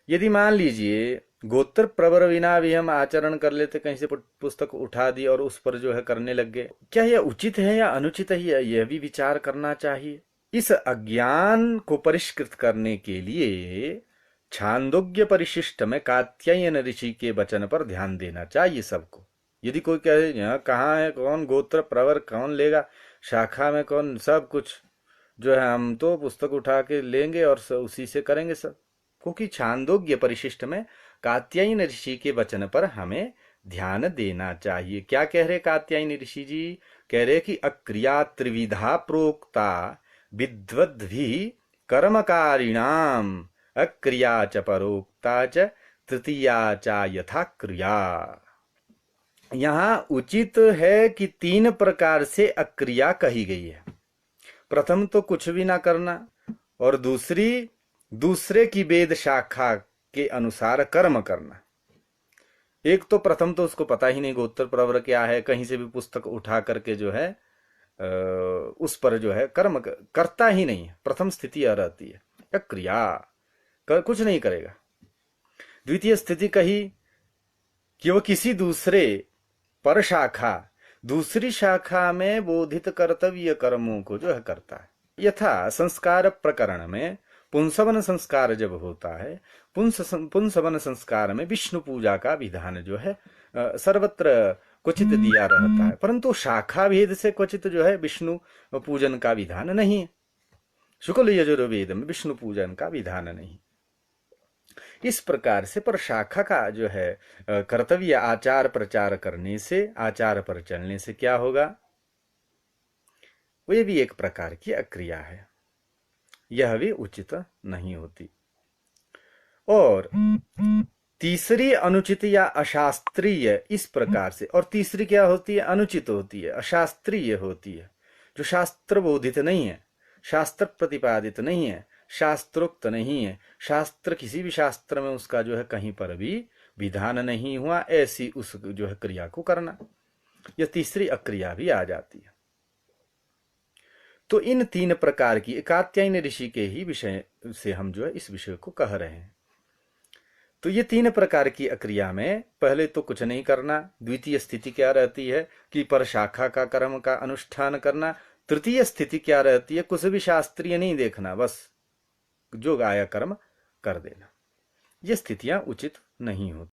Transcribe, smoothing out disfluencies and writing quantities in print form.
यदि मान लीजिए गोत्र प्रवर बिना भी हम आचरण कर लेते, कहीं से पुस्तक उठा दी और उस पर जो है करने लग गए, क्या यह उचित है या अनुचित है, यह भी विचार करना चाहिए। इस अज्ञान को परिष्कृत करने के लिए छांदोग्य परिशिष्ट में कात्यायन ऋषि के वचन पर ध्यान देना चाहिए सबको। यदि कोई कहे यहाँ कहाँ है, कौन गोत्र प्रवर कौन लेगा, शाखा में कौन, सब कुछ जो है हम तो पुस्तक उठा के लेंगे और उसी से करेंगे सब, क्योंकि छांदोग्य परिशिष्ट में कात्यायन ऋषि के वचन पर हमें ध्यान देना चाहिए। क्या कह रहे कात्यायन ऋषि जी? कह रहे कि अक्रिया त्रिविधा प्रोक्ता विद्वद्भि कर्मकारिणाम अक्रिया च परोक्ता च तृतीया च यथा क्रिया। यहां उचित है कि 3 प्रकार से अक्रिया कही गई है। प्रथम तो कुछ भी ना करना, और दूसरे की वेद शाखा के अनुसार कर्म करना। एक तो प्रथम तो उसको पता ही नहीं गोत्र प्रवर क्या है, कहीं से भी पुस्तक उठा करके जो है उस पर जो है कर्म करता ही नहीं है, प्रथम स्थिति यह रहती है, क्रिया कुछ नहीं करेगा। द्वितीय स्थिति कही कि वह किसी दूसरे पर शाखा, दूसरी शाखा में बोधित कर्तव्य कर्मों को जो है करता है। यथा संस्कार प्रकरण में पुंसवन संस्कार जब होता है, पुंसवन संस्कार में विष्णु पूजा का विधान जो है सर्वत्र क्वचित दिया रहता है, परंतु शाखा भेद से क्वचित जो है विष्णु पूजन का विधान नहीं है। शुक्ल यजुर्वेद में विष्णु पूजन का विधान नहीं। इस प्रकार से पर शाखा का जो है कर्तव्य आचार प्रचार करने से, आचार पर चलने से क्या होगा, वह भी एक प्रकार की अक्रिया है, यह भी उचित नहीं होती। और तीसरी अनुचित या अशास्त्रीय इस प्रकार से, और तीसरी क्या होती है, अनुचित होती है, अशास्त्रीय होती है, जो शास्त्र बोधित नहीं है, शास्त्र प्रतिपादित नहीं है, शास्त्रोक्त नहीं है, शास्त्र किसी भी शास्त्र में उसका जो है कहीं पर भी विधान नहीं हुआ, ऐसी उस जो है क्रिया को करना, यह तीसरी अक्रिया भी आ जाती है। तो इन 3 प्रकार की कात्यायन ऋषि के ही विषय से हम जो है इस विषय को कह रहे हैं। तो ये 3 प्रकार की अक्रिया में पहले तो कुछ नहीं करना, द्वितीय स्थिति क्या रहती है कि पर शाखा का कर्म का अनुष्ठान करना, तृतीय स्थिति क्या रहती है, कुछ भी शास्त्रीय नहीं देखना, बस जो गाया कर्म कर देना। ये स्थितियां उचित नहीं होती।